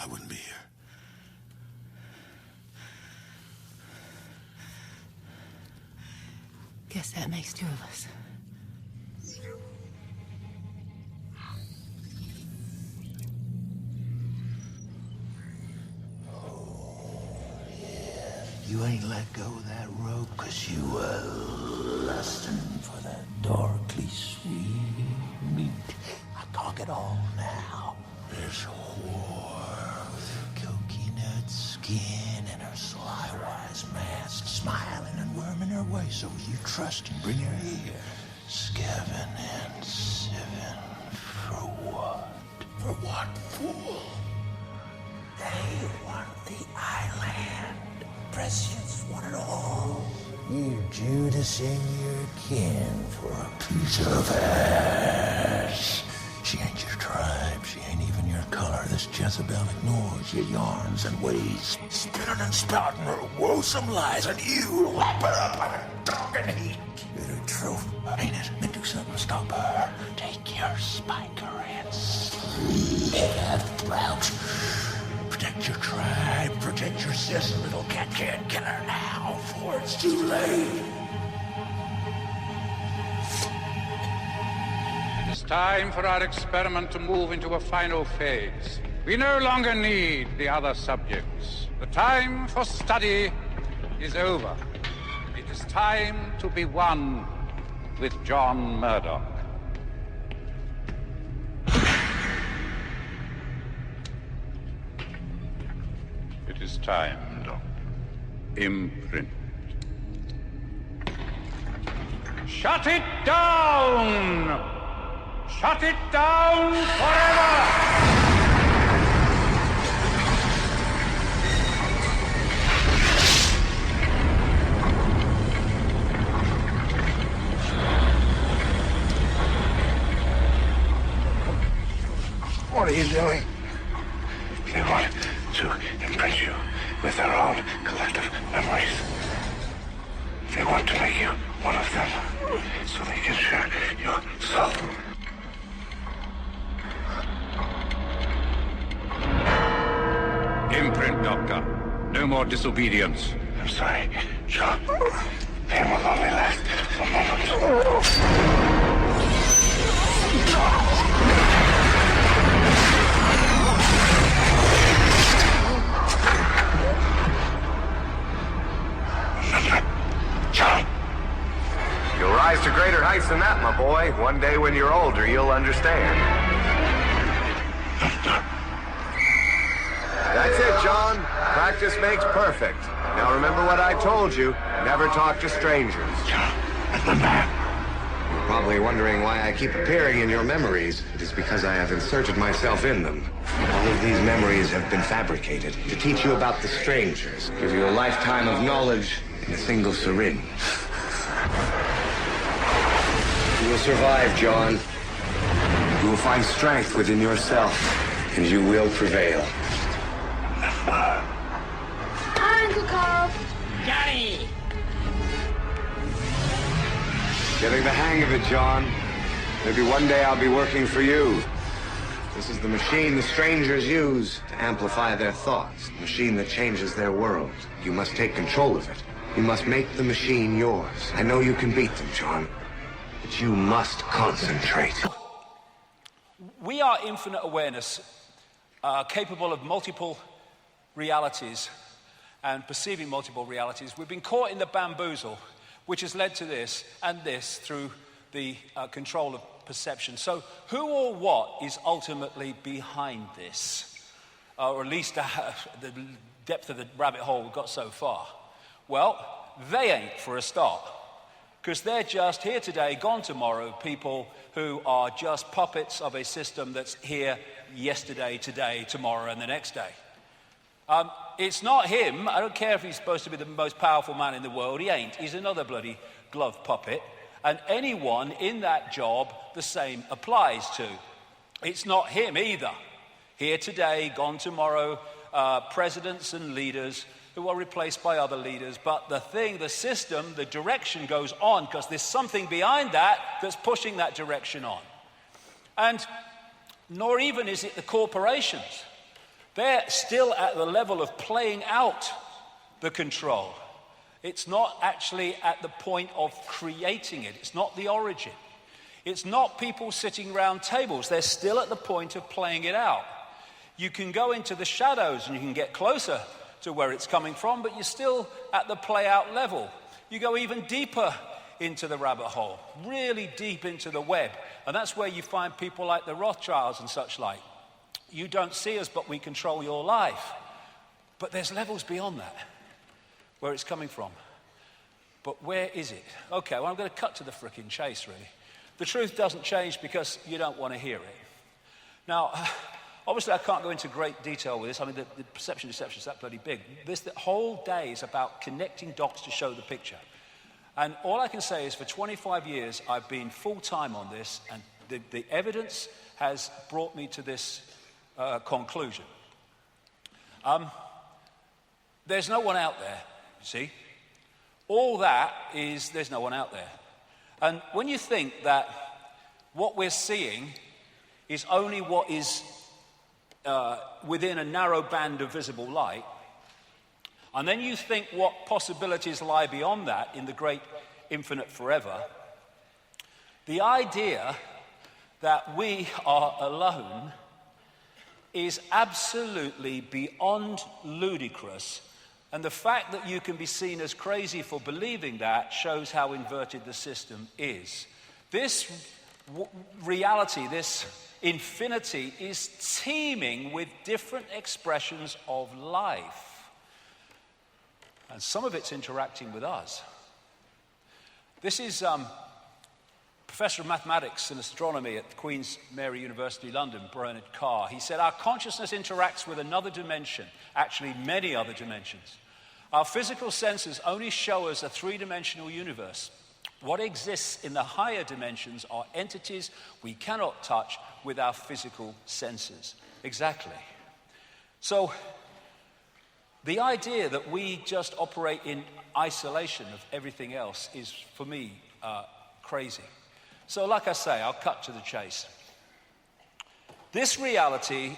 I wouldn't be here. Guess that makes two of us. You ain't let go of that rope because you were lusting for that darkly sweet meat. I talk it all now. There's a whore with her coconut skin and her sly-wise mask, smiling and worming her way, so you trust and bring her here. Skevin and Sivin, for what? For what, fool? They want the island. Prescience want it all. You Judas and your kin for a piece of ass. She ain't your tribe. She ain't even your color. This Jezebel ignores your yarns and ways, spitting and spouting her woesome lies, and you lap it up like a dog in heat. Bitter truth, ain't it? Then do something to stop her. Take your spiker and sleep it out. Protect your tribe, protect your sis. Little cat can't kill her now, for it's too late. It is time for our experiment to move into a final phase. We no longer need the other subjects. The time for study is over. It is time to be one with John Murdoch. It is time, Doc. Imprint. Shut it down! Shut it down forever! What are you doing? They want to imprint you with their own collective memories. They want to make you one of them, so they can share your soul. Imprint, Doctor. No more disobedience. I'm sorry, John. Pain will only last a moment. John. You'll rise to greater heights than that, my boy. One day when you're older, you'll understand. That's it, John. Practice makes perfect. Now remember what I told you. Never talk to strangers. John, that's the man. You're probably wondering why I keep appearing in your memories. It is because I have inserted myself in them. All of these memories have been fabricated to teach you about the strangers, give you a lifetime of knowledge in a single syringe. You will survive, John. You will find strength within yourself, and you will prevail. Hi, Uncle Carl. Johnny! Getting the hang of it, John. Maybe one day I'll be working for you. This is the machine the strangers use to amplify their thoughts. The machine that changes their world. You must take control of it. You must make the machine yours. I know you can beat them, John. But you must concentrate. We are infinite awareness, capable of multiple realities and perceiving multiple realities. We've been caught in the bamboozle, which has led to this and this through the control of perception. So who or what is ultimately behind this? Or at least the depth of the rabbit hole we've got so far? Well, they ain't, for a start. Because they're just here today, gone tomorrow, people who are just puppets of a system that's here yesterday, today, tomorrow, and the next day. It's not him. I don't care if he's supposed to be the most powerful man in the world. He ain't. He's another bloody glove puppet. And anyone in that job, the same applies to. It's not him either. Here today, gone tomorrow, presidents and leaders who are replaced by other leaders. But the system, the direction goes on because there's something behind that that's pushing that direction on. And nor even is it the corporations. They're still at the level of playing out the control. It's not actually at the point of creating it. It's not the origin. It's not people sitting around tables. They're still at the point of playing it out. You can go into the shadows and you can get closer to where it's coming from, but you're still at the play out level. You go even deeper into the rabbit hole, really deep into the web. And that's where you find people like the Rothschilds and such like. You don't see us, but we control your life. But there's levels beyond that, where it's coming from. But where is it? Okay, well, I'm going to cut to the frickin' chase, really. The truth doesn't change because you don't want to hear it. Now, obviously, I can't go into great detail with this. I mean, the perception deception is that bloody big. The whole day is about connecting dots to show the picture. And all I can say is for 25 years, I've been full-time on this, and the evidence has brought me to this conclusion. There's no one out there, you see. All that is, there's no one out there. And when you think that what we're seeing is only what is within a narrow band of visible light, and then you think what possibilities lie beyond that in the great infinite forever, the idea that we are alone is absolutely beyond ludicrous. And the fact that you can be seen as crazy for believing that shows how inverted the system is. This reality, this infinity, is teeming with different expressions of life. And some of it's interacting with us. This is Professor of Mathematics and Astronomy at Queen's Mary University, London, Bernard Carr. He said, our consciousness interacts with another dimension, actually many other dimensions. Our physical senses only show us a three-dimensional universe. What exists in the higher dimensions are entities we cannot touch with our physical senses. Exactly. So, the idea that we just operate in isolation of everything else is, for me, crazy. So, like I say, I'll cut to the chase. This reality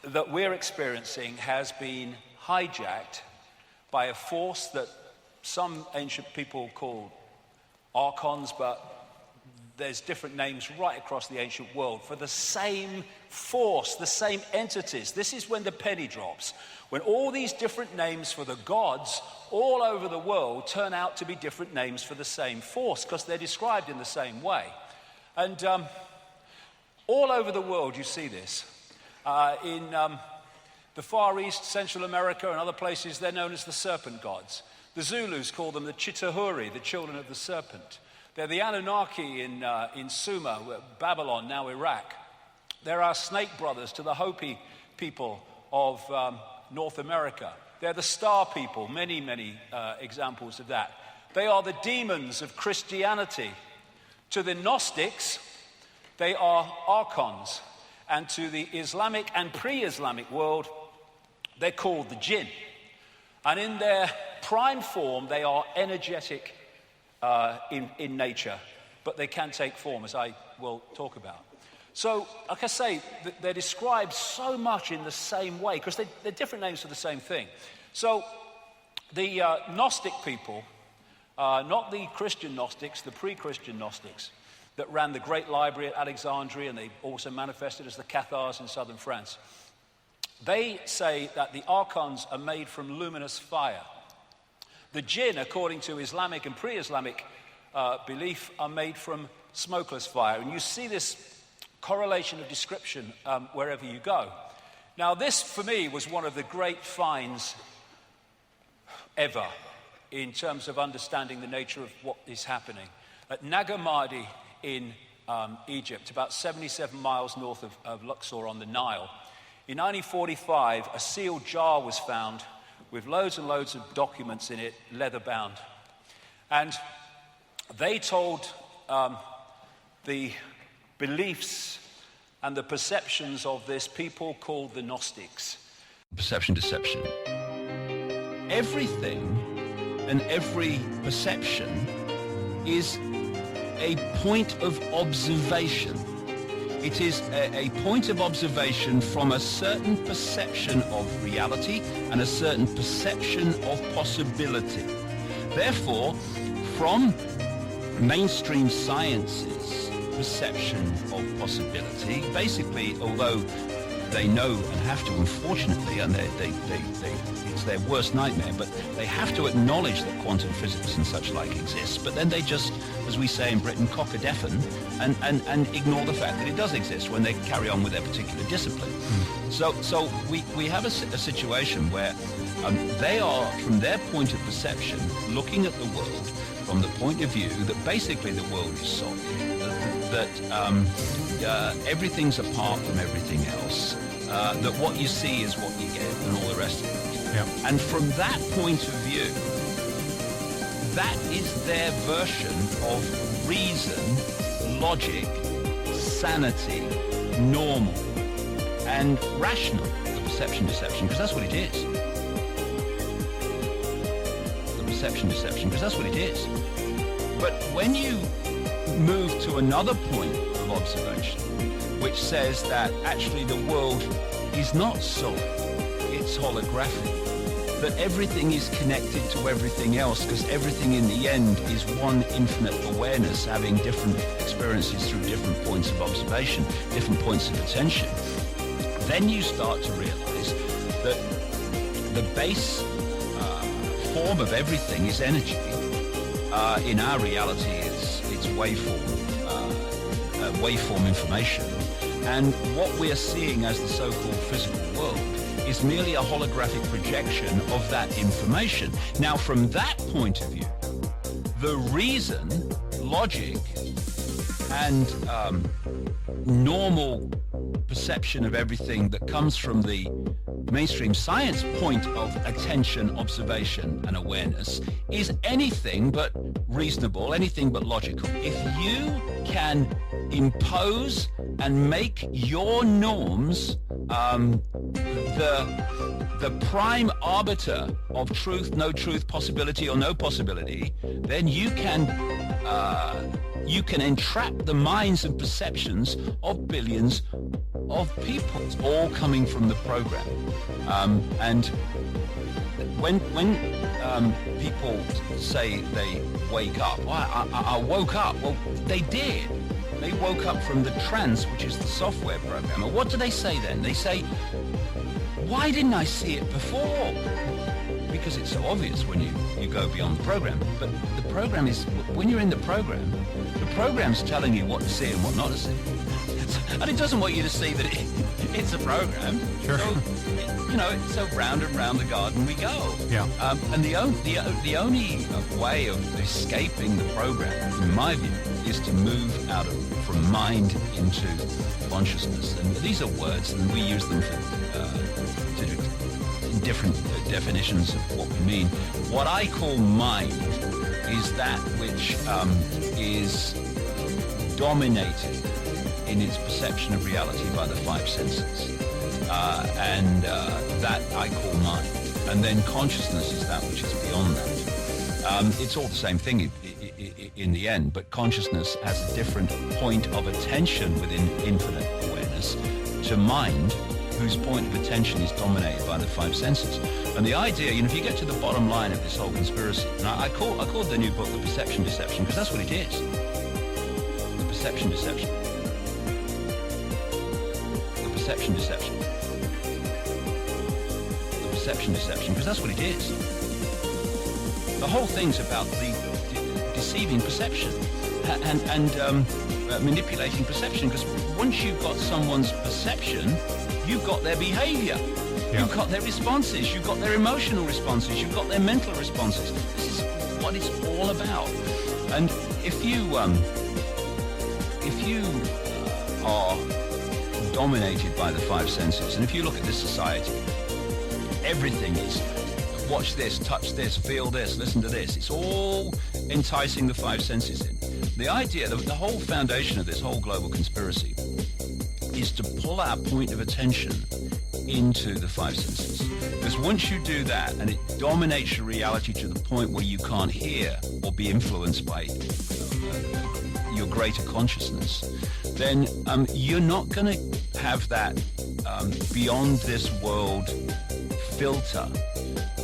that we're experiencing has been hijacked by a force that some ancient people call Archons, but there's different names right across the ancient world for the same force, the same entities. This is when the penny drops, when all these different names for the gods all over the world turn out to be different names for the same force, because they're described in the same way. And all over the world you see this. In the Far East, Central America, and other places, they're known as the serpent gods. The Zulus call them the Chitahuri, the children of the serpent. They're the Anunnaki in Sumer, Babylon, now Iraq. They're our snake brothers to the Hopi people of North America. They're the star people, many, many examples of that. They are the demons of Christianity. To the Gnostics, they are Archons. And to the Islamic and pre-Islamic world, they're called the JINN. And in their prime form, they are energetic in nature, but they can take form, as I will talk about. So, like I say, they're described so much in the same way, because they're different names for the same thing. So, the Gnostic people, not the Christian Gnostics, the pre-Christian Gnostics, that ran the great library at Alexandria, and they also manifested as the Cathars in southern France. They say that the Archons are made from luminous fire. The Jinn, according to Islamic and pre-Islamic belief, are made from smokeless fire. And you see this correlation of description wherever you go. Now, this, for me, was one of the great finds ever in terms of understanding the nature of what is happening. At Nag Hammadi in Egypt, about 77 miles north of Luxor on the Nile, in 1945, a sealed jar was found with loads and loads of documents in it, leather-bound. And they told the beliefs and the perceptions of this people called the Gnostics. Perception deception. Everything and every perception is a point of observation. It is a point of observation from a certain perception of reality and a certain perception of possibility. Therefore, from mainstream science's perception of possibility, basically, although they know and have to, unfortunately, and it's their worst nightmare, but they have to acknowledge that quantum physics and such like exists, but then they just, as we say in Britain, cock a deafen and ignore the fact that it does exist when they carry on with their particular discipline. So we have a situation where they are, from their point of perception, looking at the world from the point of view that basically the world is solid, that everything's apart from everything else, that what you see is what you get, and all the rest of it. Yeah. And from that point of view, that is their version of reason, logic, sanity, normal, and rational, the perception deception, because that's what it is. The perception deception, because that's what it is. But when you move to another point of observation, which says that actually the world is not solid, it's holographic, that everything is connected to everything else, because everything in the end is one infinite awareness having different experiences through different points of observation, different points of attention, then you start to realize that the base form of everything is energy. In our reality, it's waveform information. And what we are seeing as the so-called physical world is merely a holographic projection of that information. Now, from that point of view, the reason, logic, and normal perception of everything that comes from the mainstream science point of attention, observation, and awareness is anything but reasonable, anything but logical. If you can impose and make your norms the prime arbiter of truth, no truth, possibility, or no possibility, then you can entrap the minds and perceptions of billions of people. It's all coming from the program. And when people say they wake up, well, I woke up. Well, they did. They woke up from the trance, which is the software program. And what do they say then? They say, why didn't I see it before? Because it's so obvious when you go beyond the program. But the program is, when you're in the program's telling you what to see and what not to see. And it doesn't want you to see that it's a program. Sure. So round and round the garden we go. Yeah. And the only way of escaping the program, in my view, is to move from mind into consciousness. And these are words, and we use them for different definitions of what we mean. What I call mind is that which is dominated in its perception of reality by the five senses. And that I call mind. And then consciousness is that which is beyond that. It's all the same thing in the end, but consciousness has a different point of attention within infinite awareness to mind, whose point of attention is dominated by the five senses. And the idea, if you get to the bottom line of this whole conspiracy, and I called the new book The Perception Deception, because that's what it is. The Perception Deception. The Perception Deception. The Perception Deception, because that's what it is. The whole thing's about the deceiving perception and manipulating perception, because once you've got someone's perception, you've got their behavior. Yeah. You've got their responses. You've got their emotional responses. You've got their mental responses. This is what it's all about. And if you are dominated by the five senses, and if you look at this society, everything is watch this, touch this, feel this, listen to this. It's all enticing the five senses in. The idea, the whole foundation of this whole global conspiracy is to pull our point of attention into the five senses. Because once you do that, and it dominates your reality to the point where you can't hear or be influenced by your greater consciousness, then you're not going to have that beyond this world filter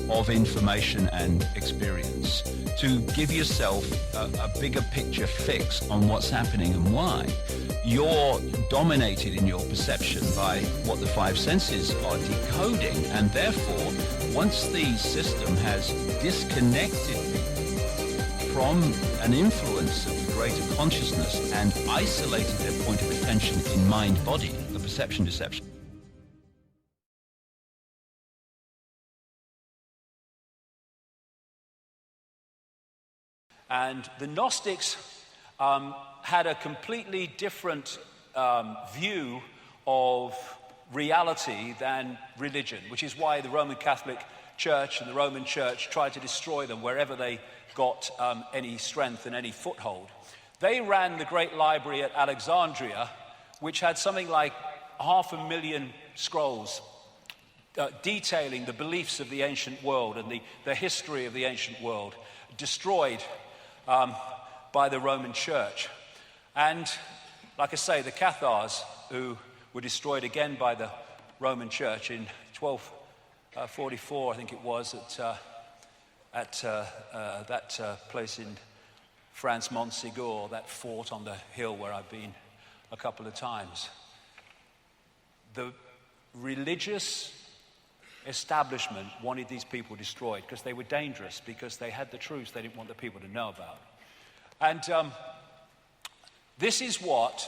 of information and experience to give yourself a bigger picture fix on what's happening and why. You're dominated in your perception by what the five senses are decoding, and therefore, once the system has disconnected from an influence of the greater consciousness and isolated their point of attention in mind-body, the perception deception. And the Gnostics had a completely different view of reality than religion, which is why the Roman Catholic Church and the Roman Church tried to destroy them wherever they got any strength and any foothold. They ran the great library at Alexandria, which had something like 500,000 scrolls detailing the beliefs of the ancient world and the history of the ancient world, destroyed by the Roman Church. And like I say, the Cathars, who were destroyed again by the Roman Church in 1244, I think it was, at that place in France, Montségur, that fort on the hill where I've been a couple of times. The religious establishment wanted these people destroyed because they were dangerous, because they had the truths they didn't want the people to know about. And this is what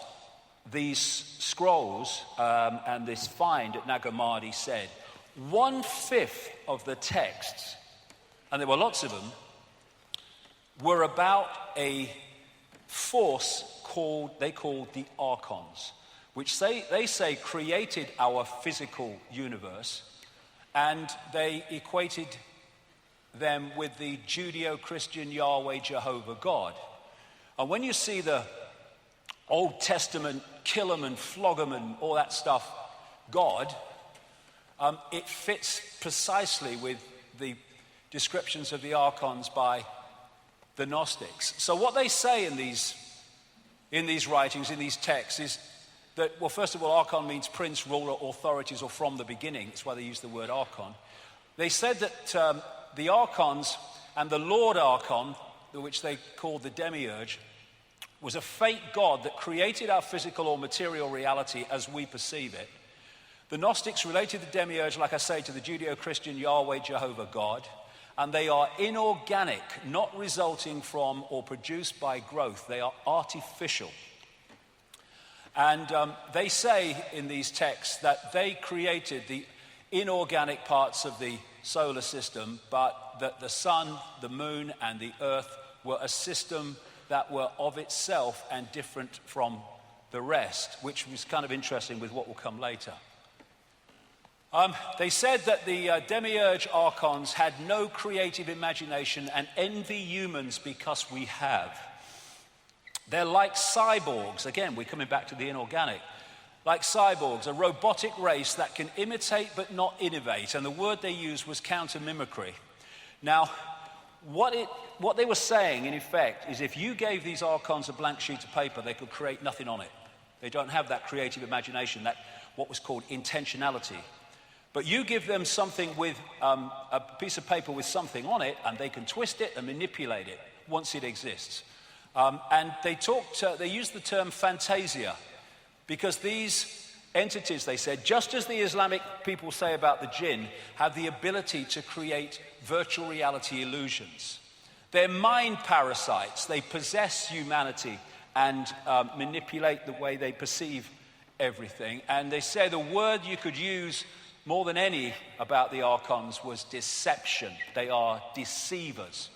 these scrolls and this find at Nag Hammadi said. 1/5 of the texts, and there were lots of them, were about a force they called the Archons, which they say created our physical universe, and they equated them with the Judeo-Christian Yahweh Jehovah God. And when you see the Old Testament kill 'em and flog 'em and all that stuff God, it fits precisely with the descriptions of the Archons by the Gnostics. So what they say in these writings, in these texts, is that, well, first of all, Archon means prince, ruler, authorities, or from the beginning. That's why they use the word Archon. They said that the Archons and the Lord Archon, which they called the Demiurge, was a fake god that created our physical or material reality as we perceive it. The Gnostics related the Demiurge, like I say, to the Judeo-Christian Yahweh Jehovah God, and they are inorganic, not resulting from or produced by growth. They are artificial. And they say in these texts that they created the inorganic parts of the solar system, but that the sun, the moon, and the earth were a system that were of itself and different from the rest, which was kind of interesting with what will come later. They said that the Demiurge Archons had no creative imagination and envy humans because we have. They're like cyborgs. Again, we're coming back to the inorganic. Like cyborgs, a robotic race that can imitate but not innovate. And the word they used was counter-mimicry. Now, what they were saying, in effect, is if you gave these Archons a blank sheet of paper, they could create nothing on it. They don't have that creative imagination, that what was called intentionality. But you give them something with a piece of paper with something on it, and they can twist it and manipulate it once it exists. And they used the term fantasia, because these entities, they said, just as the Islamic people say about the jinn, have the ability to create virtual reality illusions. They're mind parasites. They possess humanity and manipulate the way they perceive everything. And they say the word you could use more than any about the Archons was deception. They are deceivers.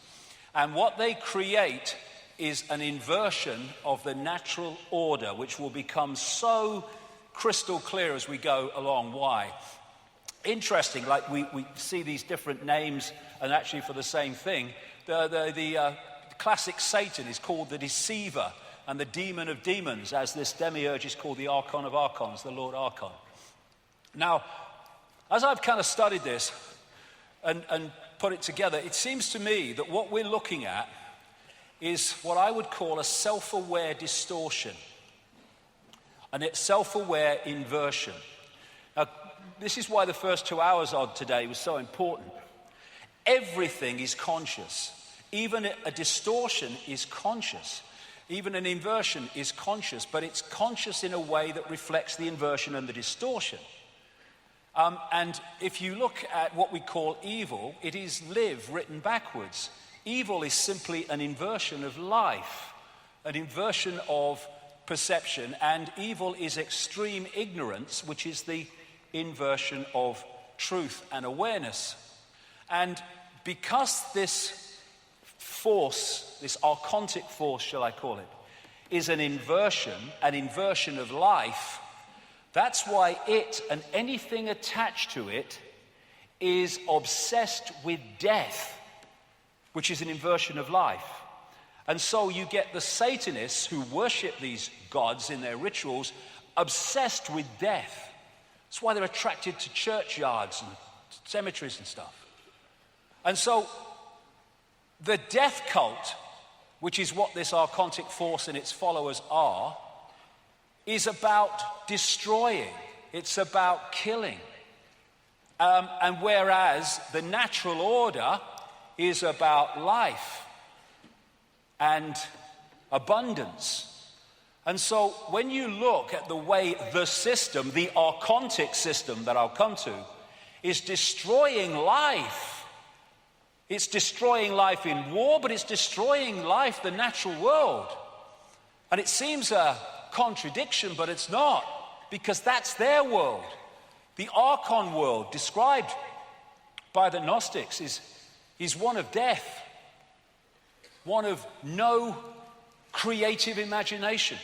And what they create is an inversion of the natural order, which will become so crystal clear as we go along. Why? Interesting, like we see these different names, and actually for the same thing. The classic Satan is called the deceiver and the demon of demons, as this demiurge is called the Archon of Archons, the Lord Archon. Now, as I've kind of studied this and put it together, it seems to me that what we're looking at is what I would call a self-aware distortion, and it's self-aware inversion. Now, this is why the first 2 hours of today was so important. Everything is conscious. Even a distortion is conscious. Even an inversion is conscious, but it's conscious in a way that reflects the inversion and the distortion. And if you look at what we call evil, it is live written backwards. Evil is simply an inversion of life, an inversion of perception, and evil is extreme ignorance, which is the inversion of truth and awareness. And because this force, this archontic force, shall I call it, is an inversion of life, that's why it and anything attached to it is obsessed with death, which is an inversion of life. And so you get the Satanists who worship these gods in their rituals obsessed with death. That's why they're attracted to churchyards and cemeteries and stuff. And so the death cult, which is what this archontic force and its followers are, is about destroying. It's about killing. And whereas the natural order is about life and abundance. And so when you look at the way the system, the archontic system that I'll come to, is destroying life. It's destroying life in war, but it's destroying life, the natural world. And it seems a contradiction, but it's not, because that's their world. The Archon world, described by the Gnostics, is one of death, one of no creative imagination.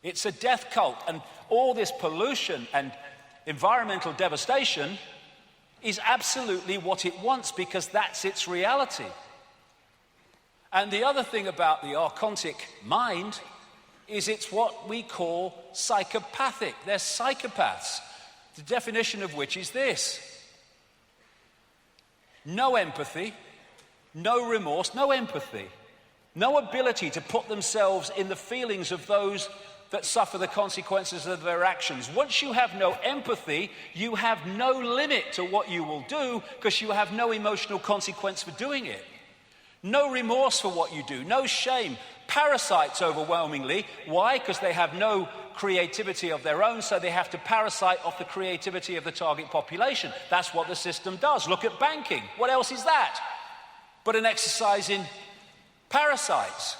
It's a death cult, and all this pollution and environmental devastation is absolutely what it wants, because that's its reality. And the other thing about the archontic mind is it's what we call psychopathic. They're psychopaths, the definition of which is this: no empathy, no remorse, no empathy, no ability to put themselves in the feelings of those that suffer the consequences of their actions. Once you have no empathy, you have no limit to what you will do, because you have no emotional consequence for doing it. No remorse for what you do, no shame. Parasites overwhelmingly. Why? Because they have no creativity of their own, so they have to parasite off the creativity of the target population. That's what the system does. Look at banking. What else is that but an exercise in parasites?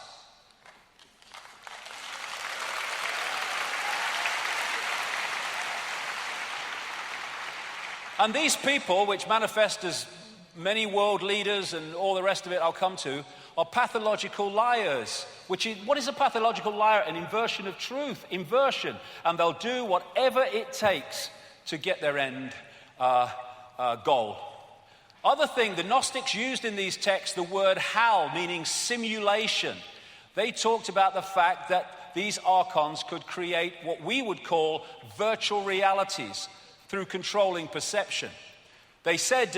And these people, which manifest as many world leaders and all the rest of it I'll come to, are pathological liars. What is a pathological liar? An inversion of truth, inversion. And they'll do whatever it takes to get their end goal. Other thing, the Gnostics used in these texts the word hal, meaning simulation. They talked about the fact that these archons could create what we would call virtual realities through controlling perception. They said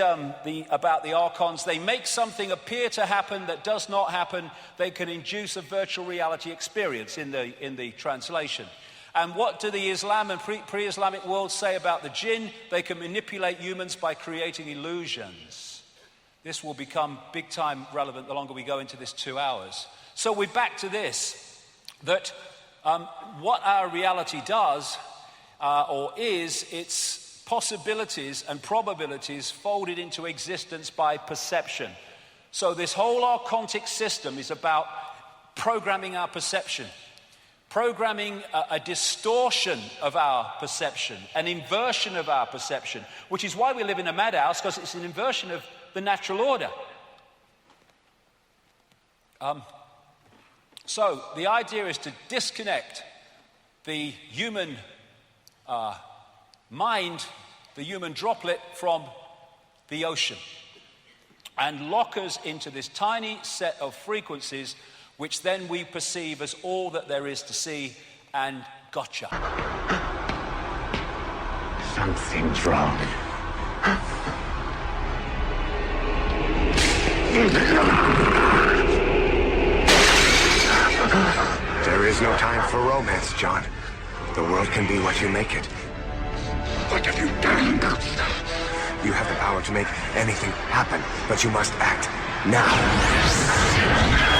about the archons, they make something appear to happen that does not happen. They can induce a virtual reality experience in the translation. And what do the Islam and pre-Islamic world say about the jinn? They can manipulate humans by creating illusions. This will become big time relevant the longer we go into this 2 hours. So we're back to this, that what our reality does or is, it's possibilities and probabilities folded into existence by perception. So this whole archontic system is about programming our perception, programming a distortion of our perception, an inversion of our perception, which is why we live in a madhouse, because it's an inversion of the natural order. So the idea is to disconnect the human mind, the human droplet, from the ocean, and lock us into this tiny set of frequencies, which then we perceive as all that there is to see, and gotcha. Something's wrong. There is no time for romance, John. The world can be what you make it. What have you done? You have the power to make anything happen, but you must act now.